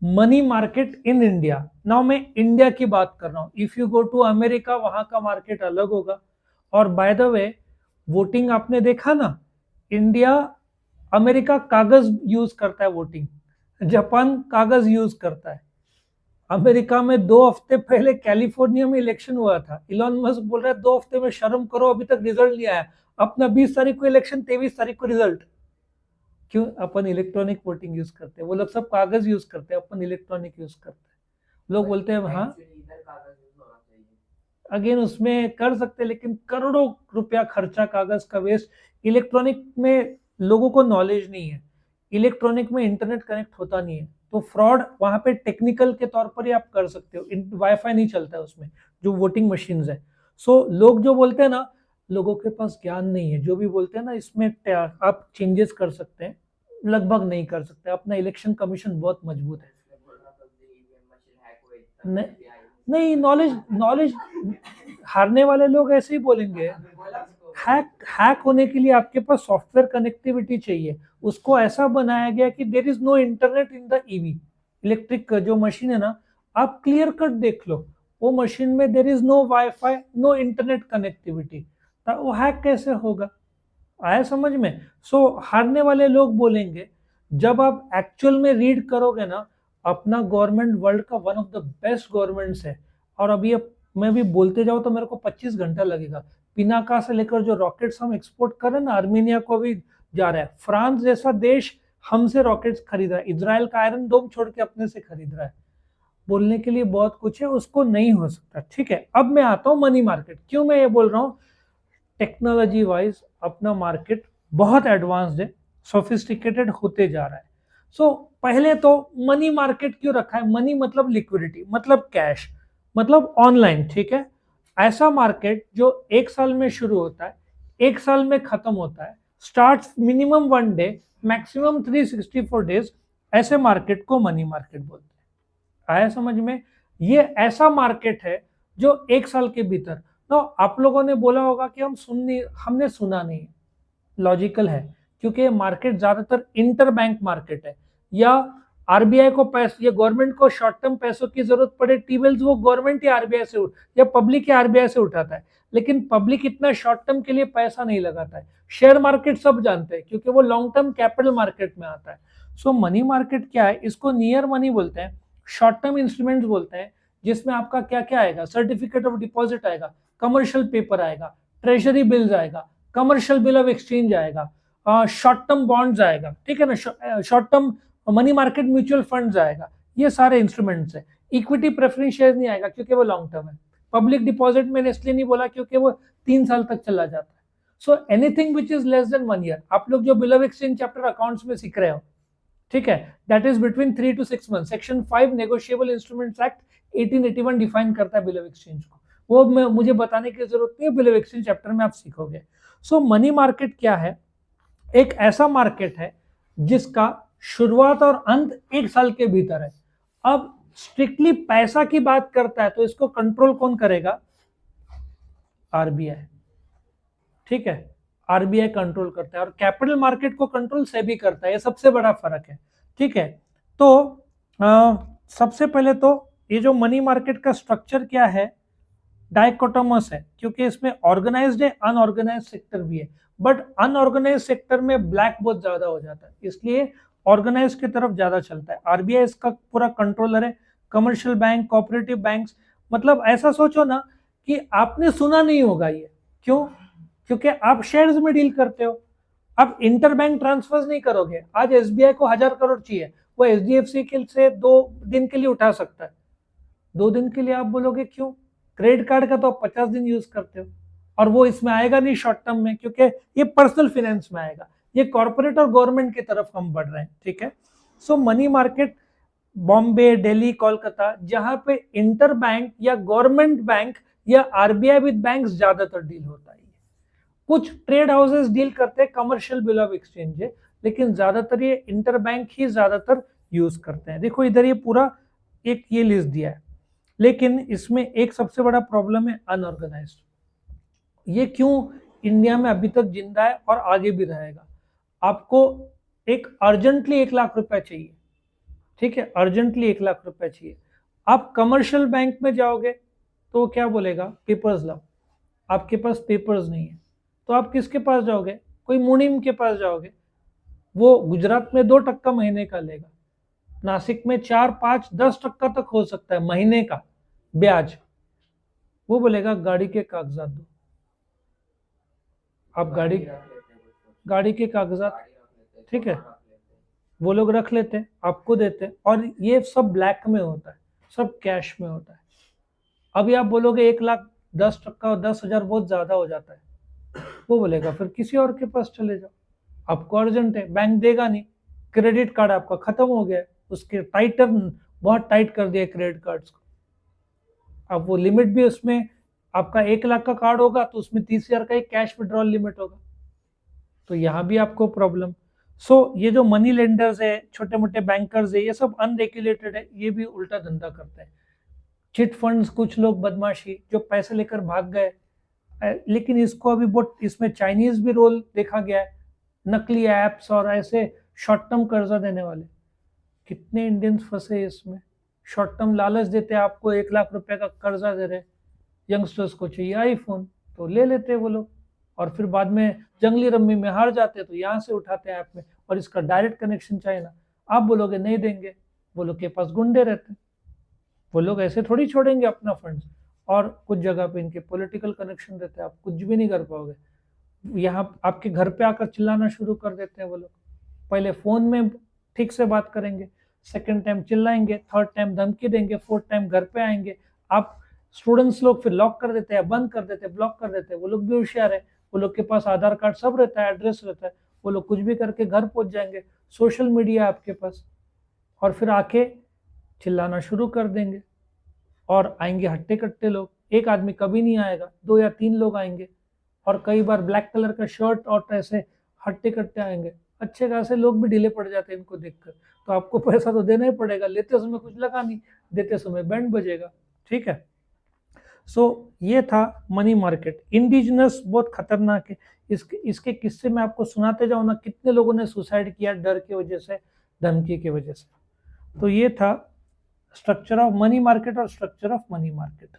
Money market in India. Now मैं India की बात कर रहा हूँ। If you go to America, वहां का मार्केट अलग होगा। और बाय द वे, वोटिंग आपने देखा ना, इंडिया, अमेरिका कागज यूज करता है वोटिंग, जापान कागज यूज करता है। अमेरिका में 2 हफ्ते पहले कैलिफोर्निया में इलेक्शन हुआ था, इलॉन मस्क बोल रहा है 2 हफ्ते में शर्म करो, अभी तक रिजल्ट नहीं आया। अपना 20 तारीख को इलेक्शन, 23 तारीख को रिजल्ट। क्यों? अपन इलेक्ट्रॉनिक वोटिंग यूज करते हैं, वो लोग सब कागज यूज करते हैं, अपन इलेक्ट्रॉनिक यूज करते हैं। लोग बोलते हैं हाँ, अगेन उसमें कर सकते हैं, लेकिन करोड़ों रुपया खर्चा कागज का वेस्ट। इलेक्ट्रॉनिक में लोगों को नॉलेज नहीं है, इलेक्ट्रॉनिक में इंटरनेट कनेक्ट होता नहीं है, तो फ्रॉड वहां पे टेक्निकल के तौर पर ही आप कर सकते हो। वाईफाई नहीं चलता है उसमें, जो वोटिंग मशीन है। सो लोग जो बोलते हैं ना, लोगों के पास ज्ञान नहीं है। जो भी बोलते हैं ना, इसमें आप चेंजेस कर सकते हैं, लगभग नहीं कर सकते। अपना इलेक्शन कमीशन बहुत मजबूत है। नहीं, नहीं, नॉलेज नॉलेज हारने वाले लोग ऐसे ही बोलेंगे। हैक हैक होने के लिए आपके पास सॉफ्टवेयर कनेक्टिविटी चाहिए। उसको ऐसा बनाया गया कि there is no internet in the EV. Electric जो मशीन है ना, आप क्लियर कट देख लो, वो मशीन में there is no WiFi, no internet connectivity, तो वो हैक कैसे होगा? आया समझ में? सो हारने वाले लोग बोलेंगे। जब आप एक्चुअल में रीड करोगे ना, अपना गवर्नमेंट वर्ल्ड का one of the best governments है। और अभी मैं भी बोलते जाऊँ तो मेरे को 25 घंटा लगेगा। पिनाका से लेकर जो रॉकेट्स हम एक्सपोर्ट कर रहे हैं ना, आर्मेनिया को भी जा रहा है। फ्रांस जैसा देश हमसे रॉकेट्स खरीद रहा है, इजराइल का आयरन डोम छोड़ के अपने से खरीद रहा है। बोलने के लिए बहुत कुछ है, उसको नहीं हो सकता। ठीक है, अब मैं आता हूँ मनी मार्केट। क्यों मैं ये बोल रहा हूँ? टेक्नोलॉजी वाइज अपना मार्केट बहुत एडवांस्ड है, सोफिस्टिकेटेड होते जा रहा है। पहले तो मनी मार्केट क्यों रखा है? मनी मतलब लिक्विडिटी, मतलब कैश, मतलब ऑनलाइन। ठीक है, ऐसा मार्केट जो 1 साल में शुरू होता है, 1 साल में खत्म होता है, start minimum 1 day, maximum 364 days, ऐसे मार्केट को मनी मार्केट बोलते हैं। आया समझ में? ये ऐसा मार्केट है जो 1 साल के भीतर। तो आप लोगों ने बोला होगा कि हमने सुना नहीं। लॉजिकल है, क्योंकि मार्केट ज्यादातर इंटर बैंक मार्केट है, या आरबीआई को पैसे, या गवर्नमेंट को शॉर्ट टर्म पैसों की जरूरत पड़े, टीबिल्स वो गवर्नमेंट या आरबीआई से या पब्लिक या आरबीआई से उठाता है। लेकिन पब्लिक इतना शॉर्ट टर्म के लिए पैसा नहीं लगाता है। शेयर मार्केट सब जानते हैं, क्योंकि वो लॉन्ग टर्म कैपिटल मार्केट में आता है। मनी मार्केट क्या है? इसको नियर मनी बोलते हैं, शॉर्ट टर्म इंस्ट्रूमेंट्स बोलते हैं, जिसमें आपका क्या क्या आएगा? सर्टिफिकेट ऑफ डिपॉजिट आएगा, कमर्शियल पेपर आएगा, ट्रेजरी बिल्स आएगा, कमर्शियल बिल ऑफ एक्सचेंज आएगा, शॉर्ट टर्म बॉन्ड्स आएगा, ठीक है ना, short term money market mutual funds आएगा। ये सारे इंस्ट्रूमेंट्स है। इक्विटी प्रेफरेंस शेयर नहीं आएगा, क्योंकि वो लॉन्ग टर्म है। पब्लिक डिपॉजिट मैंने इसलिए नहीं बोला, क्योंकि वो 3 साल तक चला जाता है। Anything which is less than 1 year, आप लोग जो bill of exchange chapter accounts में सीख रहे हो, ठीक है, that is between 3 to 6 month. Section 5 negotiable instruments act 1881 define करता है बिल ऑफ एक्सचेंज को। वो मुझे बताने की जरूरत नहीं है, बिल ऑफ एक्सचेंज चैप्टर में आप सीखोगे। मनी मार्केट क्या है? एक ऐसा मार्केट है जिसका शुरुआत और अंत 1 साल के भीतर है। अब स्ट्रिक्टली पैसा की बात करता है, तो इसको कंट्रोल कौन करेगा? आरबीआई। ठीक है, आरबीआई कंट्रोल करता है, और कैपिटल मार्केट को कंट्रोल सेबी करता है। ये सबसे बड़ा फर्क है। ठीक है, तो सबसे पहले तो ये जो मनी मार्केट का स्ट्रक्चर क्या है, डाइकोटोमस है, क्योंकि इसमें ऑर्गेनाइज्ड है, अनऑर्गेनाइज्ड सेक्टर भी है। बट अनऑर्गेनाइज्ड सेक्टर में ब्लैक बहुत ज्यादा हो जाता है, इसलिए ऑर्गेनाइज की तरफ ज्यादा चलता है। आरबीआई इसका पूरा कंट्रोलर है। कमर्शियल बैंक, कोऑपरेटिव बैंक्स, मतलब ऐसा सोचो ना कि आपने सुना नहीं होगा ये। क्यों? क्योंकि आप शेयर्स में डील करते हो। आप इंटर बैंक ट्रांसफर नहीं करोगे। आज एसबीआई को 1000 करोड़ चाहिए, वो एचडीएफसी के से 2 दिन के लिए उठा सकता है। 2 दिन के लिए आप बोलोगे क्यों? क्रेडिट कार्ड का तो आप 50 दिन यूज करते हो, और वो इसमें आएगा नहीं शॉर्ट टर्म में, क्योंकि ये पर्सनल फाइनेंस में आएगा। ये कॉर्पोरेट और गवर्नमेंट की तरफ हम बढ़ रहे हैं। ठीक है, मनी मार्केट बॉम्बे, दिल्ली, कोलकाता, जहां पे इंटर बैंक या गवर्नमेंट बैंक या आरबीआई विद बैंक ज्यादातर डील होता है। कुछ ट्रेड हाउसेस डील करते हैं कमर्शियल बिल ऑफ एक्सचेंज, लेकिन ज्यादातर ये इंटर बैंक ही ज्यादातर यूज करते हैं। देखो इधर ये पूरा एक ये लिस्ट दिया है, लेकिन इसमें एक सबसे बड़ा प्रॉब्लम है अनऑर्गेनाइज्ड। ये क्यों इंडिया में अभी तक जिंदा है और आगे भी रहेगा? आपको एक अर्जेंटली 1 लाख रुपया चाहिए, ठीक है, अर्जेंटली 1 लाख रुपए चाहिए। आप कमर्शियल बैंक में जाओगे तो वो क्या बोलेगा, पेपर्स लाओ। आपके पास पेपर्स नहीं है तो आप किसके पास जाओगे, कोई मुनीम के पास जाओगे। वो गुजरात में 2% महीने का लेगा, नासिक में 4, 5, 10% तक हो सकता है महीने का ब्याज। वो बोलेगा गाड़ी के कागजात दो। आप गाड़ी के कागजात, ठीक है, वो लोग रख लेते हैं, आपको देते हैं, और ये सब ब्लैक में होता है, सब कैश में होता है। अभी आप बोलोगे 1,10,000 और 10,000 बहुत ज्यादा हो जाता है, वो बोलेगा फिर किसी और के पास चले जाओ, आपको अर्जेंट है, बैंक देगा नहीं, क्रेडिट कार्ड आपका खत्म हो गया है, उसके टाइटर बहुत टाइट कर दिया क्रेडिट कार्ड्स को। अब वो लिमिट भी उसमें, आपका 1 लाख का कार्ड होगा तो उसमें 30,000 का ही कैश विड्रॉल लिमिट होगा, तो यहाँ भी आपको प्रॉब्लम। सो ये जो मनी लेंडर्स है, छोटे मोटे बैंकर्स है, ये सब अनरेगुलेटेड है, ये भी उल्टा धंधा करते हैं। चिट फंड्स, कुछ लोग बदमाशी जो पैसे लेकर भाग गए, लेकिन इसको अभी बहुत, इसमें चाइनीज भी रोल देखा गया है, नकली एप्स और ऐसे शॉर्ट टर्म कर्जा देने वाले, कितने इंडियंस फंसे इसमें। शॉर्ट टर्म लालच देते हैं आपको, 1 लाख रुपए का कर्जा दे रहे, यंगस्टर्स को चाहिए आईफोन तो ले लेते हैं वो लोग, और फिर बाद में जंगली रम्मी में हार जाते हैं तो यहाँ से उठाते हैं ऐप में, और इसका डायरेक्ट कनेक्शन चाइना। आप बोलोगे नहीं देंगे, वो लोग के पास गुंडे रहते हैं, वो लोग ऐसे थोड़ी छोड़ेंगे अपना फंड्स, और कुछ जगह पे इनके पॉलिटिकल कनेक्शन रहते हैं, आप कुछ भी नहीं कर पाओगे। यहाँ आपके घर पे आकर चिल्लाना शुरू कर देते हैं वो लोग, पहले फोन में ठीक से बात करेंगे, सेकंड टाइम चिल्लाएंगे, थर्ड टाइम धमकी देंगे, फोर्थ टाइम घर पे आएंगे। आप स्टूडेंट्स लोग फिर लॉक कर देते हैं, बंद कर देते हैं, ब्लॉक कर देते हैं, वो लोग भी होशियार है, वो लोग के पास आधार कार्ड सब रहता है, एड्रेस रहता है, वो लोग कुछ भी करके घर पहुंच जाएंगे, सोशल मीडिया आपके पास, और फिर आके चिल्लाना शुरू कर देंगे, और आएंगे हट्टे कट्टे लोग, एक आदमी कभी नहीं आएगा, 2 या 3 लोग आएंगे, और कई बार ब्लैक कलर का शर्ट और ऐसे हट्टे कट्टे आएंगे, अच्छे खासे लोग भी ढीले पड़ जाते हैं इनको देखकर, तो आपको पैसा तो देना ही पड़ेगा, लेते समय कुछ लगा नहीं, देते समय बैंड बजेगा, ठीक है। सो ये था मनी मार्केट। इंडिजिनस बहुत खतरनाक है, इसके किस्से में आपको सुनाते जाओ ना, कितने लोगों ने सुसाइड किया डर की वजह से, धमकी की वजह से। तो ये था स्ट्रक्चर ऑफ मनी मार्केट और स्ट्रक्चर ऑफ मनी मार्केट।